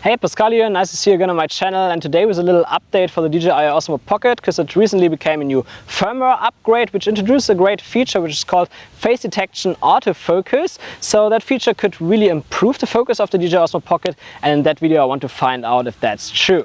Hey, Pascal here, nice to see you again on my channel, and today was a little update for the DJI Osmo Pocket because it recently became a new firmware upgrade which introduced a great feature which is called face detection autofocus. So that feature could really improve the focus of the DJI Osmo Pocket, and in that video I want to find out if that's true.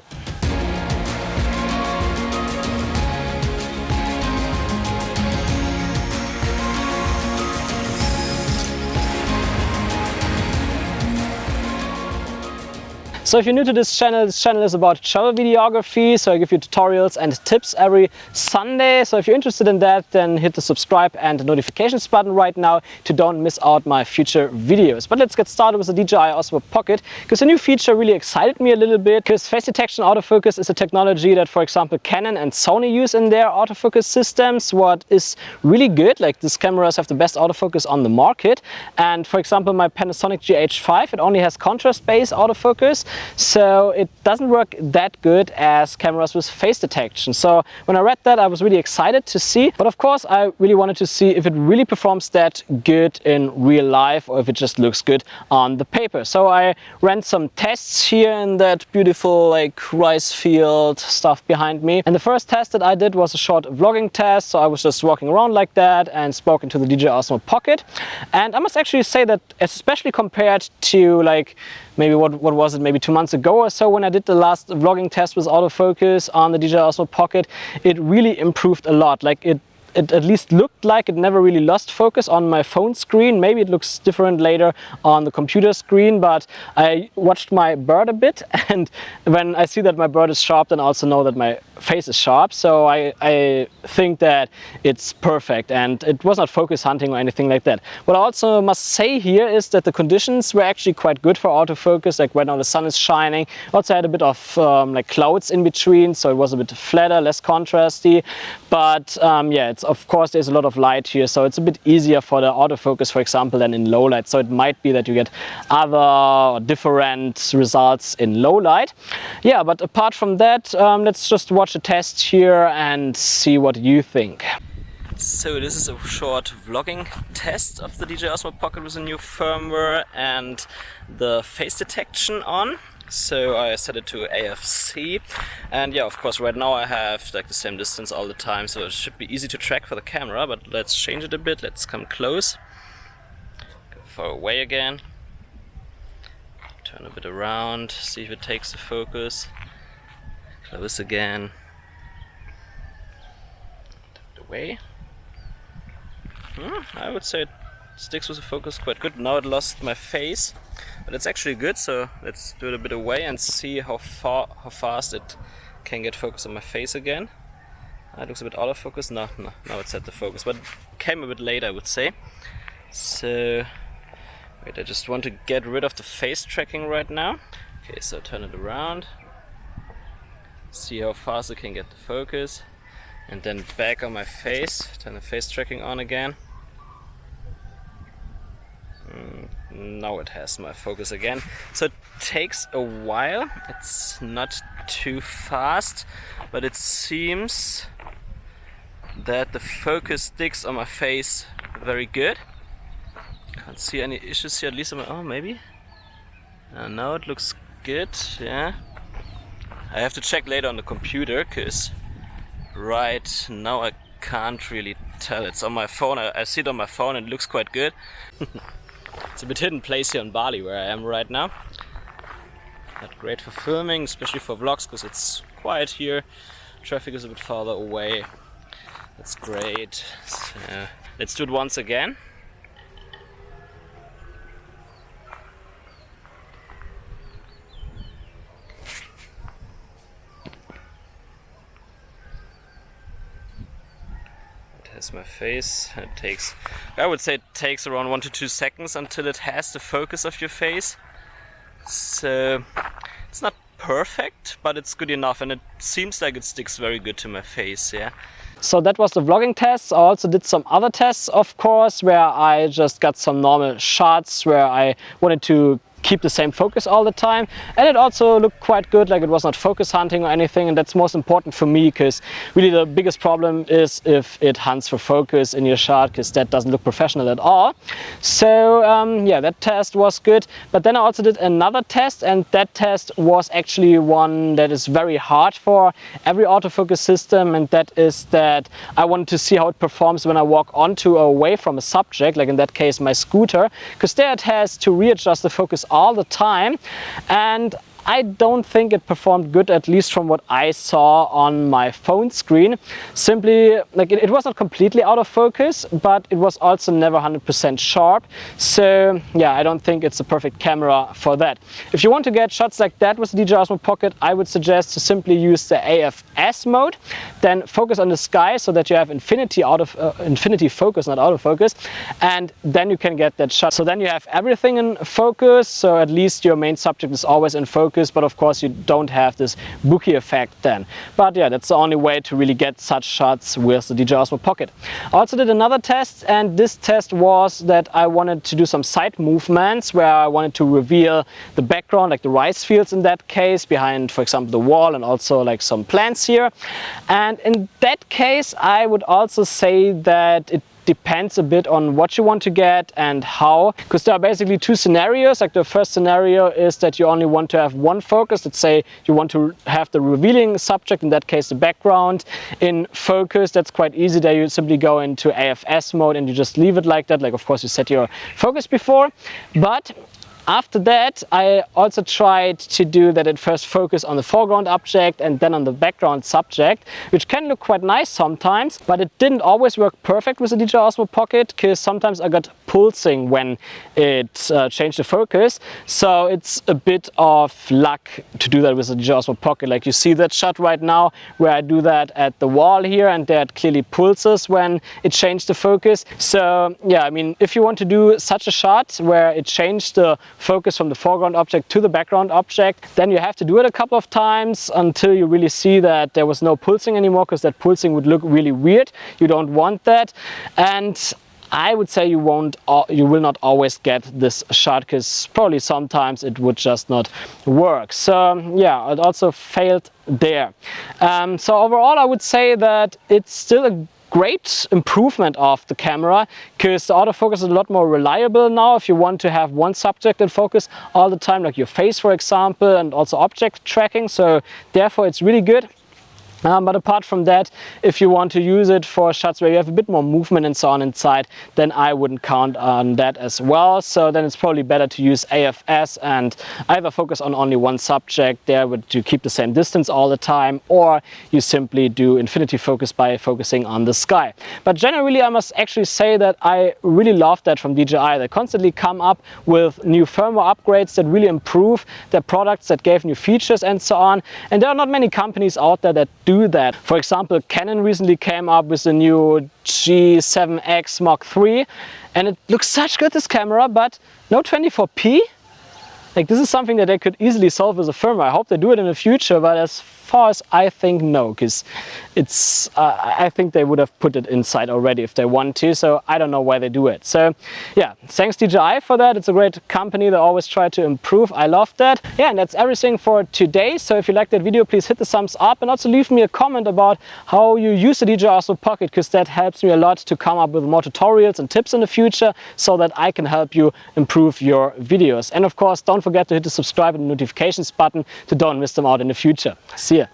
So if you're new to this channel is about travel videography, so I give you tutorials and tips every Sunday. So if you're interested in that, then hit the subscribe and the notifications button right now to don't miss out my future videos. But let's get started with the DJI Osmo Pocket, because a new feature really excited me a little bit, because face detection autofocus is a technology that, for example, Canon and Sony use in their autofocus systems, what is really good. Like, these cameras have the best autofocus on the market. And for example, my Panasonic GH5, it only has contrast-based autofocus. So it doesn't work that good as cameras with face detection. So when I read that, I was really excited to see. But of course, I really wanted to see if it really performs that good in real life or if it just looks good on the paper. So I ran some tests here in that beautiful rice field stuff behind me. And the first test that I did was a short vlogging test. So I was just walking around like that and spoke into the DJI Osmo Pocket. And I must actually say that, especially compared to maybe what was it, maybe 2 months ago or so, when I did the last vlogging test with autofocus on the DJI Osmo Pocket, it really improved a lot. It at least looked like it never really lost focus on my phone screen. Maybe it looks different later on the computer screen, but I watched my bird a bit, and when I see that my bird is sharp, then I also know that my face is sharp. So I think that it's perfect, and it was not focus hunting or anything like that. What I also must say here is that the conditions were actually quite good for autofocus. Like right now the sun is shining. Also had a bit of clouds in between, so it was a bit flatter, less contrasty. But yeah, of course there's a lot of light here, so it's a bit easier for the autofocus, for example, than in low light. So it might be that you get other or different results in low light. Yeah, but apart from that, let's just watch a test here and see what you think. So this is a short vlogging test of the DJI Osmo Pocket with a new firmware and the face detection on. So I set it to AFC, and yeah, of course right now I have the same distance all the time, so it should be easy to track for the camera. But let's change it a bit. Let's come close, go far away again, turn a bit around, see if it takes the focus, close again, away. I would say it sticks with the focus quite good. Now it lost my face, but it's actually good. So let's do it a bit away and see how fast it can get focus on my face again. It looks a bit out of focus. No, now it's at the focus, but it came a bit late, I would say. So wait, I just want to get rid of the face tracking right now. Okay, so turn it around, see how fast it can get the focus, and then back on my face, turn the face tracking on again. Now it has my focus again. So it takes a while, it's not too fast, but it seems that the focus sticks on my face very good. Can't see any issues here, at least on my, maybe? Now it looks good, yeah. I have to check later on the computer, because right now I can't really tell. It's on my phone, I see it on my phone and it looks quite good. It's a bit hidden place here in Bali where I am right now. Not great for filming, especially for vlogs, because it's quiet here. Traffic is a bit farther away. That's great. So, let's do it once again. Has my face. It takes, I would say it takes around 1 to 2 seconds until it has the focus of your face. So it's not perfect, but it's good enough, and it seems like it sticks very good to my face, yeah. So that was the vlogging test. I also did some other tests, of course, where I just got some normal shots where I wanted to keep the same focus all the time, and it also looked quite good, like it was not focus hunting or anything, and that's most important for me, because really the biggest problem is if it hunts for focus in your shot, because that doesn't look professional at all. So yeah, that test was good. But then I also did another test, and that test was actually one that is very hard for every autofocus system, and that is that I wanted to see how it performs when I walk onto or away from a subject, like in that case my scooter, because there it has to readjust the focus all the time, and I don't think it performed good, at least from what I saw on my phone screen. Simply, like it was not completely out of focus, but it was also never 100% sharp. So yeah, I don't think it's a perfect camera for that. If you want to get shots like that with the DJI Osmo Pocket, I would suggest to simply use the AFS mode, then focus on the sky so that you have infinity focus, not autofocus, and then you can get that shot. So then you have everything in focus, so at least your main subject is always in focus, but of course you don't have this bokeh effect then. But yeah, that's the only way to really get such shots with the DJI Osmo Pocket. I also did another test, and this test was that I wanted to do some side movements where I wanted to reveal the background, like the rice fields in that case, behind for example the wall, and also like some plants here. And in that case I would also say that it depends a bit on what you want to get and how, because there are basically two scenarios. Like the first scenario is that you only want to have one focus. Let's say you want to have the revealing subject, in that case the background, in focus. That's quite easy. There you simply go into AFS mode and you just leave it like that. Like of course you set your focus before, but after that, I also tried to do that at first focus on the foreground object and then on the background subject, which can look quite nice sometimes, but it didn't always work perfect with the DJI Osmo Pocket, because sometimes I got pulsing when it changed the focus. So it's a bit of luck to do that with the DJI Osmo Pocket. Like you see that shot right now where I do that at the wall here, and there it clearly pulses when it changed the focus. So yeah, I mean, if you want to do such a shot where it changed the focus from the foreground object to the background object, then you have to do it a couple of times until you really see that there was no pulsing anymore, because that pulsing would look really weird. You don't want that. And I would say you will not always get this shot, because probably sometimes it would just not work. So yeah, it also failed there. So overall I would say that it's still a great improvement of the camera, because the autofocus is a lot more reliable now if you want to have one subject in focus all the time, like your face for example, and also object tracking. So therefore it's really good. But apart from that, if you want to use it for shots where you have a bit more movement and so on inside, then I wouldn't count on that as well. So then it's probably better to use AFS and either focus on only one subject there, but you keep the same distance all the time, or you simply do infinity focus by focusing on the sky. But generally I must actually say that I really love that from DJI. They constantly come up with new firmware upgrades that really improve their products, that gave new features and so on. And there are not many companies out there that do that. For example, Canon recently came up with the new G7X Mark III, and it looks such good, this camera, but no 24p. Like this is something that they could easily solve with a firmware. I hope they do it in the future, but as far as I think, no, because it's I think they would have put it inside already if they want to, so I don't know why they do it. So yeah, thanks DJI for that. It's a great company. They always try to improve. I love that. Yeah, and that's everything for today. So if you liked that video, please hit the thumbs up, and also leave me a comment about how you use the DJI Osmo Pocket, because that helps me a lot to come up with more tutorials and tips in the future, so that I can help you improve your videos. And of course, don't forget to hit the subscribe and notifications button to don't miss them out in the future. See ya.